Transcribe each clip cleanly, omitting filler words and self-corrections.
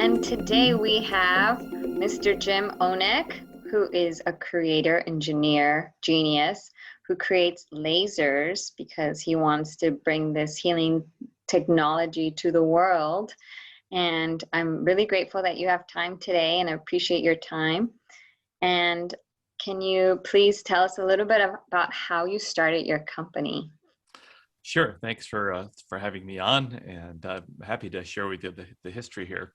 And today we have Mr. Jim Ohneck, who is a creator, engineer, genius, who creates lasers because he wants to bring this healing technology to the world. And I'm really grateful that you have time today, and I appreciate your time. And can you please tell us a little bit about how you started your company? Sure. Thanks for having me on, and I'm happy to share with you the history here.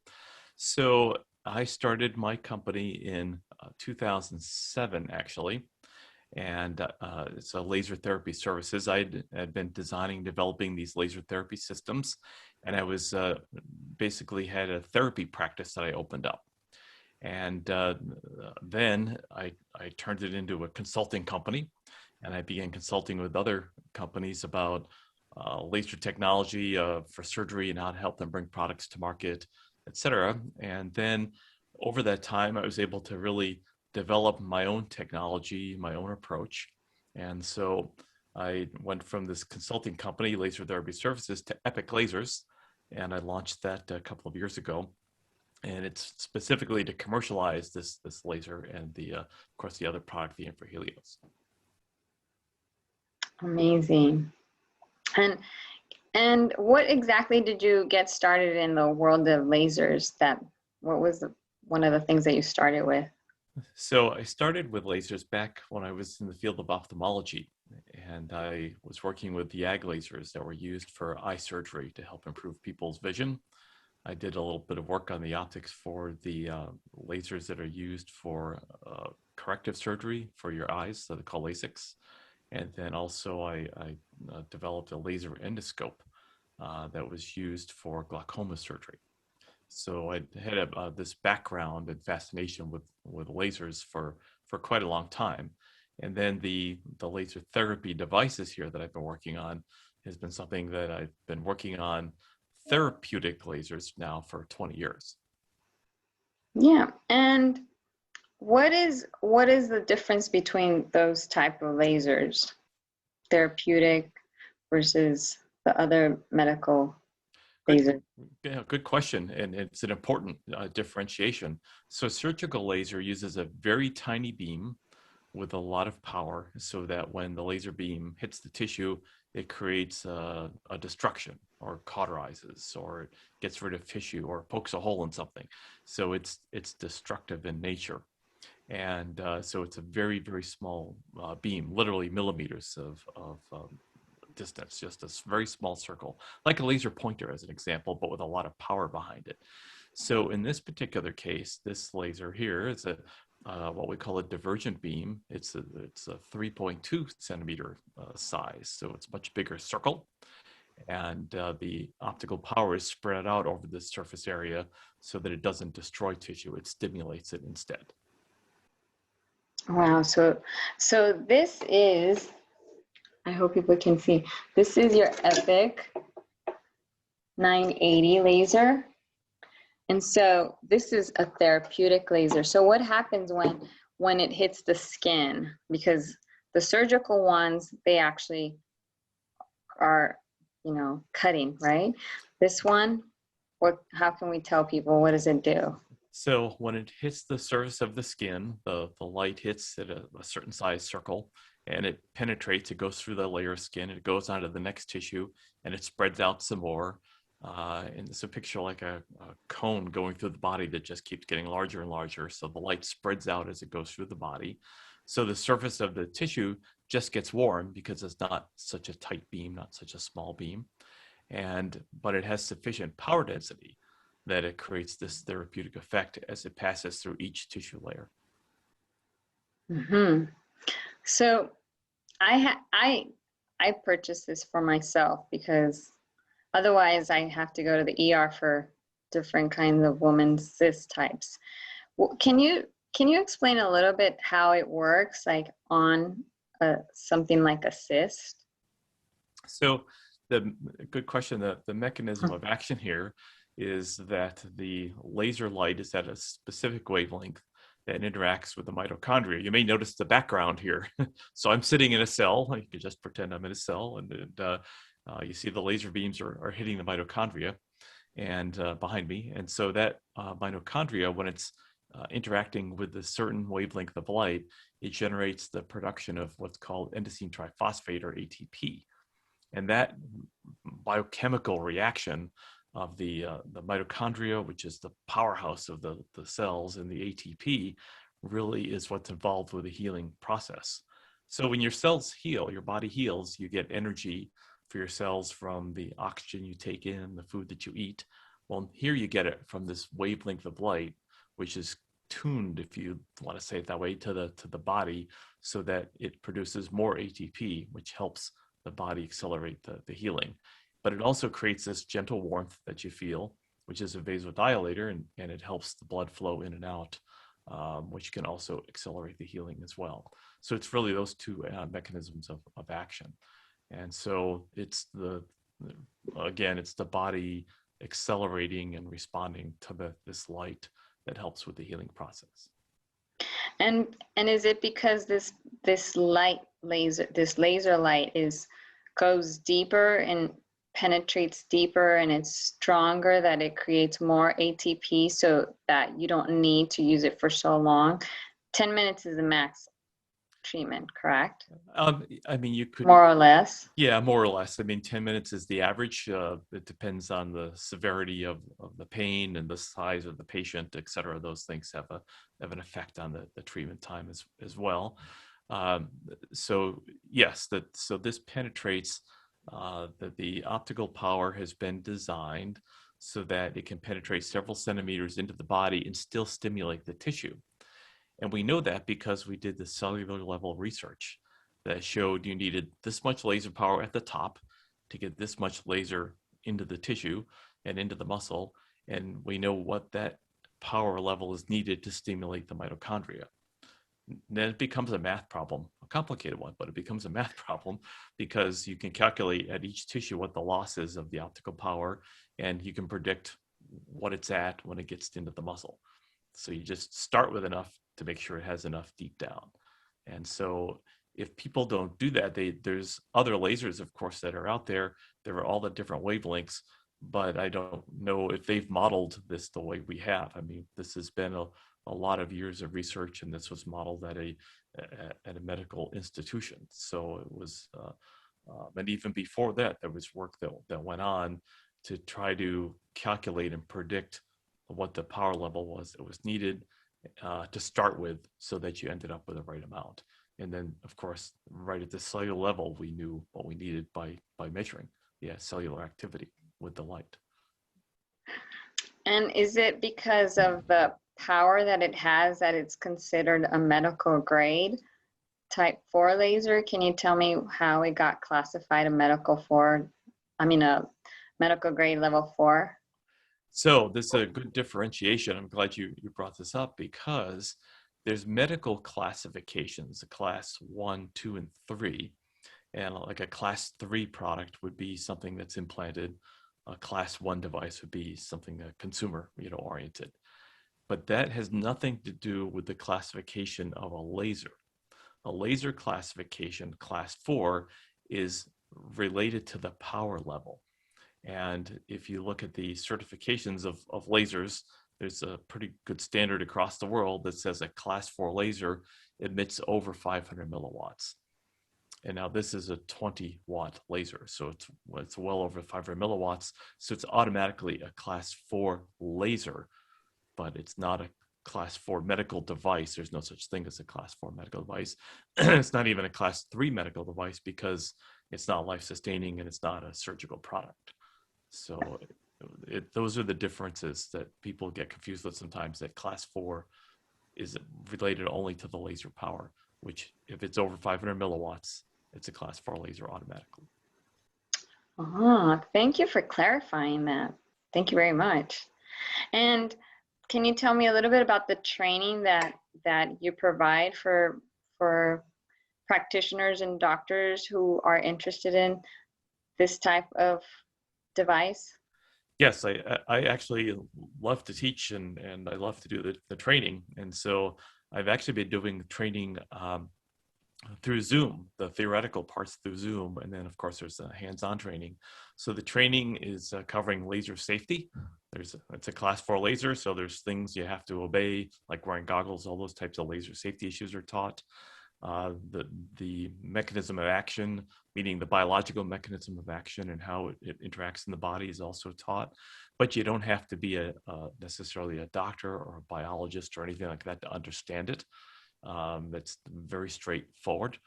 So I started my company in 2007, actually, and it's a laser therapy services. I had been designing, developing these laser therapy systems, and I was basically had a therapy practice that I opened up. And then I turned it into a consulting company, and I began consulting with other companies about laser technology for surgery and how to help them bring products to market, et cetera. And then over that time, I was able to really develop my own technology, my own approach. And so I went from this consulting company, Laser Therapy Services, to Epoch Lasers, and I launched that a couple of years ago. And it's specifically to commercialize this laser and of course, the other product, the infrahelios. Amazing. And what exactly did you get started in the world of lasers? What was one of the things that you started with? So I started with lasers back when I was in the field of ophthalmology, and I was working with the YAG lasers that were used for eye surgery to help improve people's vision. I did a little bit of work on the optics for the lasers that are used for corrective surgery for your eyes, so they're called LASIKs. And then also I developed a laser endoscope that was used for glaucoma surgery. So I had this background and fascination with lasers for quite a long time. And then the laser therapy devices here that I've been working on has been something that I've been working on therapeutic lasers now for 20 years. Yeah. And what is the difference between those type of lasers, therapeutic versus the other medical lasers? Yeah, good question, and it's an important differentiation. So surgical laser uses a very tiny beam with a lot of power, so that when the laser beam hits the tissue, it creates a destruction or cauterizes or gets rid of tissue or pokes a hole in something. So it's destructive in nature. And so it's a very, very small beam, literally millimeters of distance, just a very small circle, like a laser pointer as an example, but with a lot of power behind it. So in this particular case, this laser here is what we call a divergent beam. It's a 3.2 centimeter size, so it's a much bigger circle. And the optical power is spread out over the surface area so that it doesn't destroy tissue, it stimulates it instead. Wow. So this is, I hope people can see, this is your Epoch 980 laser. And so this is a therapeutic laser. So what happens when it hits the skin? Because the surgical ones, they actually are, cutting, right? This one, how can we tell people, what does it do? So when it hits the surface of the skin, the light hits at a certain size circle, and it penetrates, it goes through the layer of skin, it goes onto the next tissue, and it spreads out some more. And it's a picture like a cone going through the body that just keeps getting larger and larger. So the light spreads out as it goes through the body. So the surface of the tissue just gets warm because it's not such a tight beam, not such a small beam. But it has sufficient power density that it creates this therapeutic effect as it passes through each tissue layer. Mm-hmm. So I purchased this for myself because otherwise I have to go to the ER for different kinds of women's cyst types. Can you explain a little bit how it works, like on something like a cyst? So good question. The mechanism of action here is that the laser light is at a specific wavelength that interacts with the mitochondria. You may notice the background here. So I'm sitting in a cell. You can just pretend I'm in a cell, and you see the laser beams are hitting the mitochondria. and behind me. And so that mitochondria, when it's interacting with a certain wavelength of light, it generates the production of what's called endosine triphosphate, or ATP. And that biochemical reaction of the mitochondria, which is the powerhouse of the cells, and the ATP really is what's involved with the healing process. So when your cells heal, your body heals, you get energy for your cells from the oxygen you take in, the food that you eat. Well, here you get it from this wavelength of light, which is tuned, if you want to say it that way, to the body, so that it produces more ATP, which helps the body accelerate the healing. But it also creates this gentle warmth that you feel, which is a vasodilator, and it helps the blood flow in and out, which can also accelerate the healing as well. So it's really those two mechanisms of action. And so it's it's the body accelerating and responding to this light that helps with the healing process. And is it because this laser light goes deeper and penetrates deeper and it's stronger, that it creates more ATP so that you don't need to use it for so long? 10 minutes is the max treatment, correct? I mean, you could more or less. Yeah, more or less. I mean, 10 minutes is the average. It depends on the severity of the pain and the size of the patient, et cetera. Those things have an effect on the treatment time as well. So yes, so this penetrates, that the optical power has been designed so that it can penetrate several centimeters into the body and still stimulate the tissue. And we know that because we did the cellular level research that showed you needed this much laser power at the top to get this much laser into the tissue and into the muscle. And we know what that power level is needed to stimulate the mitochondria. Then it becomes a math problem, a complicated one, but it becomes a math problem because you can calculate at each tissue what the loss is of the optical power, and you can predict what it's at when it gets into the muscle. So you just start with enough to make sure it has enough deep down. And so if people don't do that, there's other lasers, of course, that are out there. There are all the different wavelengths, but I don't know if they've modeled this the way we have. I mean, this has been a lot of years of research, and this was modeled at a medical institution. So it was, and even before that, there was work that went on to try to calculate and predict what the power level was that was needed to start with, so that you ended up with the right amount. And then, of course, right at the cellular level, we knew what we needed by measuring cellular activity with the light. And is it because of the power that it has that it's considered a medical grade type 4 laser? Can you tell me how it got classified a medical grade level 4? So this is a good differentiation. I'm glad you brought this up, because there's medical classifications, a class 1, 2, and 3. And like a class 3 product would be something that's implanted. A class 1 device would be something consumer, oriented. But that has nothing to do with the classification of a laser. A laser classification, class 4, is related to the power level. And if you look at the certifications of lasers, there's a pretty good standard across the world that says a class 4 laser emits over 500 milliwatts. And now this is a 20-watt laser, so it's well over 500 milliwatts. So it's automatically a class 4 laser, but it's not a class 4 medical device. There's no such thing as a class 4 medical device. It's not even a class 3 medical device because it's not life-sustaining and it's not a surgical product. So those are the differences that people get confused with sometimes, that class 4 is related only to the laser power, which if it's over 500 milliwatts, it's a class 4 laser automatically. Thank you for clarifying that. Thank you very much. And can you tell me a little bit about the training that you provide for practitioners and doctors who are interested in this type of device? Yes, I actually love to teach, and I love to do the training. And so I've actually been doing training through Zoom, the theoretical parts through Zoom, and then of course there's hands-on training. So the training is covering laser safety. It's a class 4 laser, so there's things you have to obey, like wearing goggles. All those types of laser safety issues are taught. The mechanism of action, meaning the biological mechanism of action and how it interacts in the body, is also taught. But you don't have to be necessarily a doctor or a biologist or anything like that to understand it. That's very straightforward.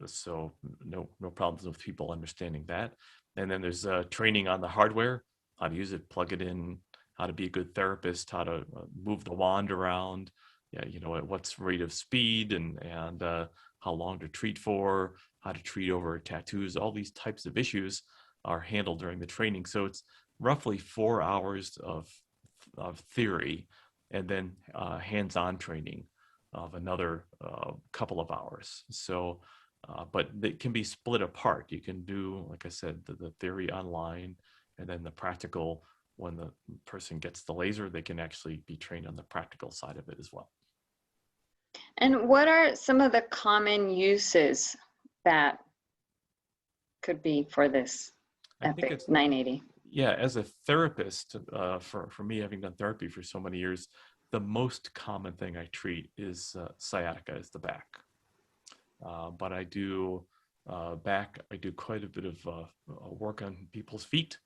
So no problems with people understanding that. And then there's training on the hardware, how to use it, plug it in, how to be a good therapist, how to move the wand around, yeah, at what's rate of speed and how long to treat for, how to treat over tattoos. All these types of issues are handled during the training. So it's roughly 4 hours of theory, and then hands-on training of another couple of hours. So, but it can be split apart. You can do, like I said, the theory online, and then the practical. When the person gets the laser, they can actually be trained on the practical side of it as well. And what are some of the common uses that could be for this I think Epic it's 980? Yeah, as a therapist, for me having done therapy for so many years, the most common thing I treat is sciatica, is the back. But I do back. I do quite a bit of work on people's feet.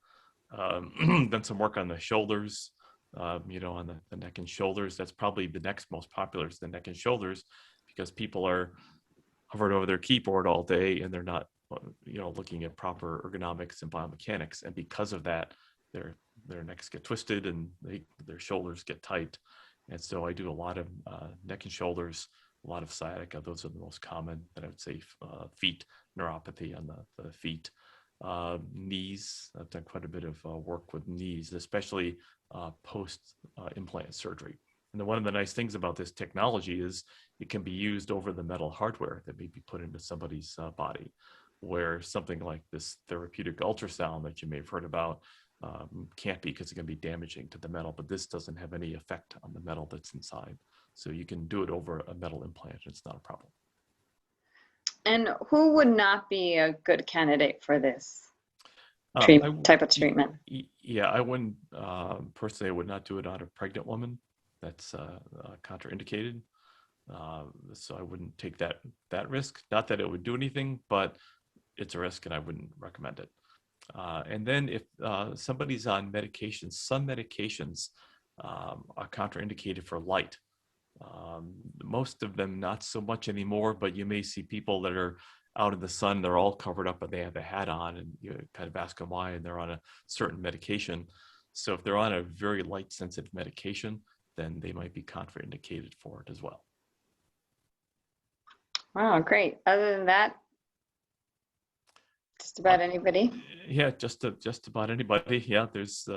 Done some work on the shoulders. On the neck and shoulders. That's probably the next most popular, is the neck and shoulders, because people are hovered over their keyboard all day and they're not looking at proper ergonomics and biomechanics, and because of that their necks get twisted and their shoulders get tight. And so I do a lot of neck and shoulders, a lot of sciatica. Those are the most common. And I would say feet, neuropathy on the feet. Knees, I've done quite a bit of work with knees, especially post implant surgery. And one of the nice things about this technology is it can be used over the metal hardware that may be put into somebody's body, where something like this therapeutic ultrasound that you may have heard about can't be, because it can be damaging to the metal, but this doesn't have any effect on the metal that's inside. So you can do it over a metal implant. It's not a problem. And who would not be a good candidate for this type of treatment? Yeah, I wouldn't, personally, I would not do it on a pregnant woman. That's contraindicated. So I wouldn't take that risk. Not that it would do anything, but it's a risk and I wouldn't recommend it. And then if somebody's on medications, some medications are contraindicated for light. Most of them not so much anymore, but you may see people that are out in the sun, they're all covered up, but they have a hat on, and you kind of ask them why, and they're on a certain medication. So if they're on a very light sensitive medication, then they might be contraindicated for it as well. Wow, great. Other than that, just about anybody? Yeah, just about anybody. Yeah, there's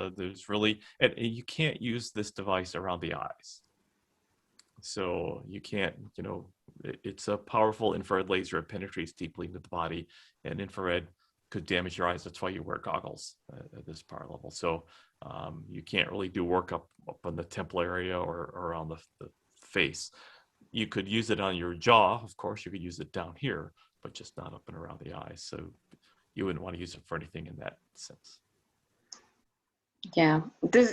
really, and you can't use this device around the eyes. So you can't, it's a powerful infrared laser. It penetrates deeply into the body, and infrared could damage your eyes. That's why you wear goggles at this power level. So you can't really do work up on the temple area or around the face. You could use it on your jaw, of course. You could use it down here, but just not up and around the eyes. So you wouldn't want to use it for anything in that sense. Yeah. Does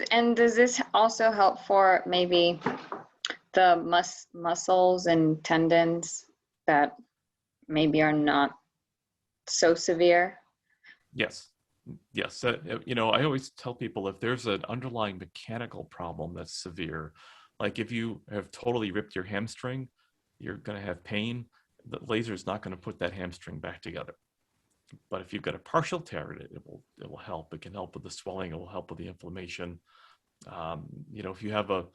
this also help for maybe the muscles and tendons that maybe are not so severe? Yes. I always tell people, if there's an underlying mechanical problem that's severe, like if you have totally ripped your hamstring, you're going to have pain. The laser is not going to put that hamstring back together. But if you've got a partial tear, it will help. It can help with the swelling. It will help with the inflammation. If you have a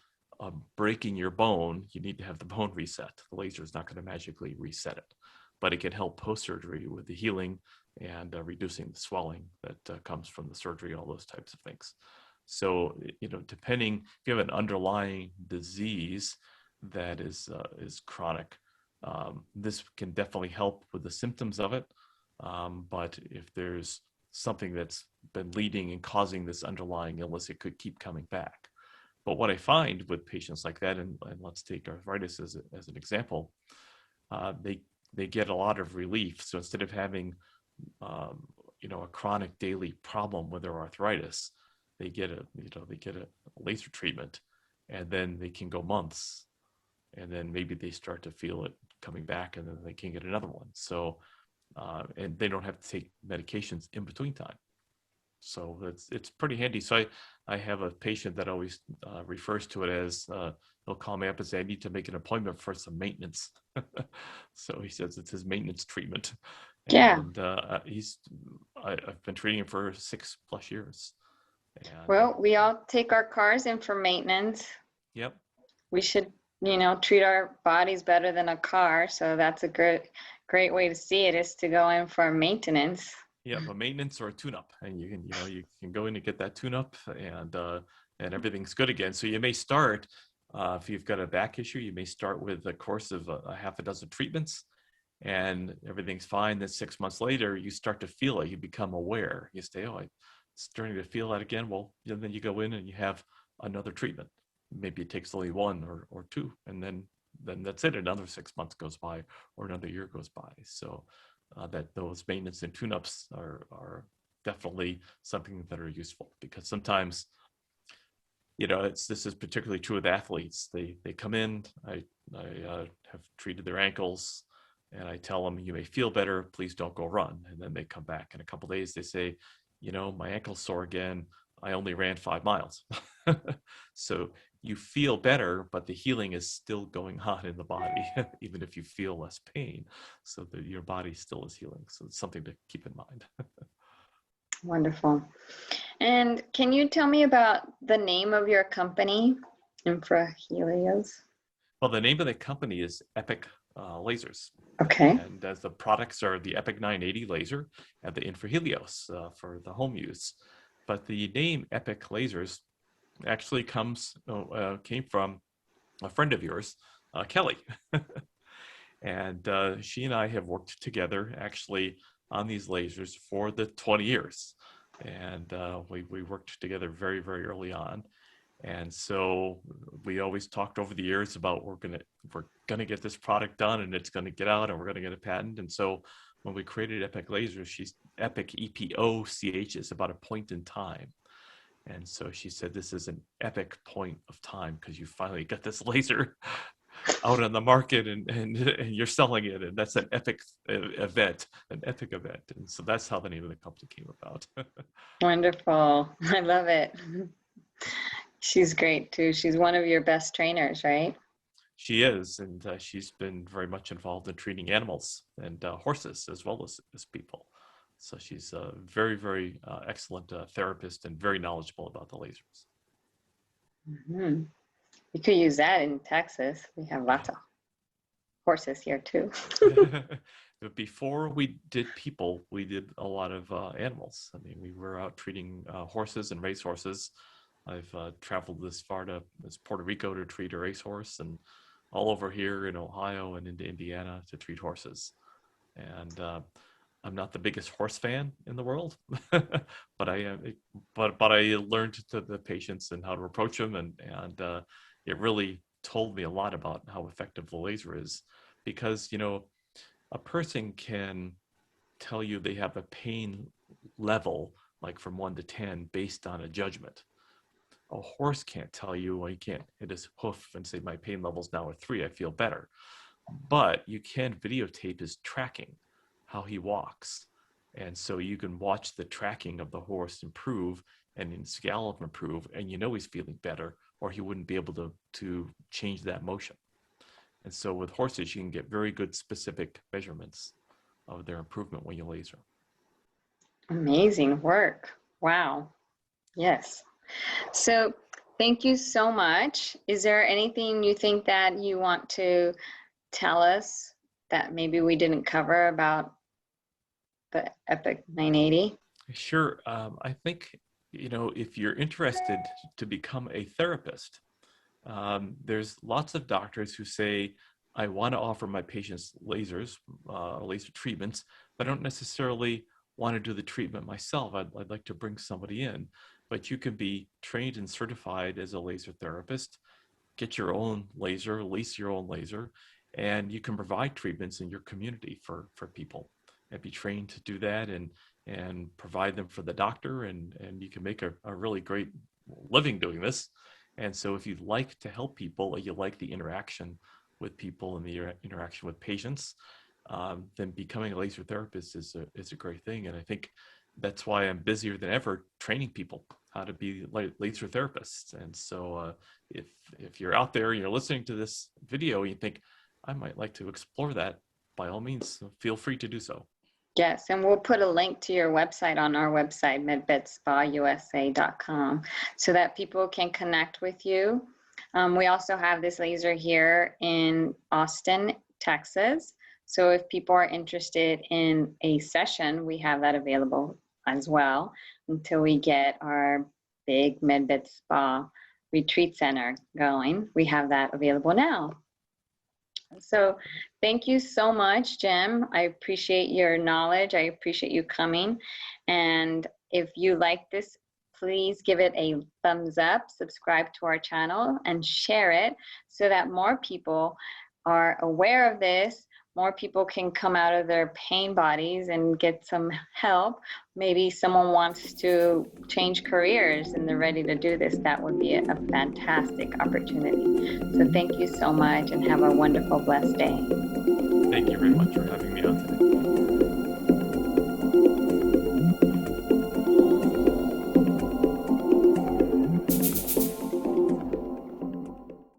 break in your bone, you need to have the bone reset. The laser is not going to magically reset it, but it can help post-surgery with the healing and reducing the swelling that comes from the surgery, all those types of things. So, depending, if you have an underlying disease that is chronic, this can definitely help with the symptoms of it. But if there's something that's been leading and causing this underlying illness, it could keep coming back. But what I find with patients like that, and let's take arthritis as an example, they they get a lot of relief. So instead of having, a chronic daily problem with their arthritis, they get a laser treatment, and then they can go months, and then maybe they start to feel it coming back, and then they can get another one. So, and they don't have to take medications in between time. So it's pretty handy. So I have a patient that always refers to it as, he'll call me up and say, I need to make an appointment for some maintenance. So he says it's his maintenance treatment. Yeah. And I've been treating him for 6+ years. And, Well, we all take our cars in for maintenance. yep. We should, treat our bodies better than a car. So that's a great way to see it, is to go in for maintenance. Yeah, a maintenance or a tune-up, and you can go in and get that tune-up, and everything's good again. So you may start, if you've got a back issue, you may start with a course of a half a dozen treatments, and everything's fine. Then 6 months later, you start to feel it. You become aware. You say, "Oh, I'm starting to feel that again." Well, then you go in and you have another treatment. Maybe it takes only one or two, and then that's it. Another 6 months goes by, or another year goes by. So that those maintenance and tune-ups are definitely something that are useful, because sometimes, this is particularly true with athletes. They come in, I have treated their ankles, and I tell them, you may feel better, please don't go run. And then they come back in a couple of days, they say, my ankle's sore again, I only ran 5 miles. So you feel better, but the healing is still going on in the body, even if you feel less pain. So that your body still is healing. So it's something to keep in mind. Wonderful. And can you tell me about the name of your company, Infrahelios? Well, the name of the company is Epoch Lasers. Okay. And as the products are the Epoch 980 laser and the Infrahelios for the home use. But the name Epoch Lasers actually came from a friend of yours, Kelly. And she and I have worked together actually on these lasers for the 20 years. And we worked together very, very early on. And so we always talked over the years about we're gonna get this product done, and it's gonna get out, and we're gonna get a patent. And so when we created Epoch Lasers, she's Epoch, EPOCH, is about a point in time. And so she said, this is an epic point of time, because you finally got this laser out on the market, and you're selling it, and that's an epic event, an epic event. And so that's how the name of the company came about. Wonderful. I love it. She's great too. She's one of your best trainers, right? She is, and she's been very much involved in treating animals and horses as well as people. So she's a very, very excellent therapist, and very knowledgeable about the lasers. Mm-hmm. You could use that in Texas. We have lots of horses here too. But before we did people, we did a lot of animals. I mean, we were out treating horses and race horses. I've traveled as far as Puerto Rico to treat a racehorse, and all over here in Ohio and into Indiana to treat horses. And I'm not the biggest horse fan in the world, but I learned the patients and how to approach them, and it really told me a lot about how effective the laser is, because a person can tell you they have a pain level like from 1 to 10 based on a judgment. A horse can't tell you, well, he can't hit his hoof and say my pain level's now a 3, I feel better. But you can videotape his tracking, how he walks. And so you can watch the tracking of the horse improve, and in scallop improve, and he's feeling better, or he wouldn't be able to change that motion. And so with horses, you can get very good specific measurements of their improvement when you laser. Amazing work. Wow. Yes. So thank you so much. Is there anything you think that you want to tell us that maybe we didn't cover about the Epoch 980? Sure. I think, if you're interested to become a therapist, there's lots of doctors who say, I want to offer my patients lasers, laser treatments, but I don't necessarily want to do the treatment myself. I'd like to bring somebody in. But you can be trained and certified as a laser therapist, get your own laser, lease your own laser, and you can provide treatments in your community for people and be trained to do that, and provide them for the doctor, and you can make a really great living doing this. And so if you like to help people, or you like the interaction with people and the interaction with patients, then becoming a laser therapist is a great thing. And I think that's why I'm busier than ever training people how to be laser therapists. And so if you're out there and you're listening to this video and you think, I might like to explore that, by all means, feel free to do so. Yes, and we'll put a link to your website on our website, medbedspausa.com, so that people can connect with you. We also have this laser here in Austin, Texas. So if people are interested in a session, we have that available as well until we get our big Medbed Spa retreat center going. We have that available now. So thank you so much, Jim. I appreciate your knowledge. I appreciate you coming. And if you like this, please give it a thumbs up, subscribe to our channel, and share it so that more people are aware of this. More people can come out of their pain bodies and get some help. Maybe someone wants to change careers and they're ready to do this. That would be a fantastic opportunity. So thank you so much and have a wonderful, blessed day. Thank you very much for having me.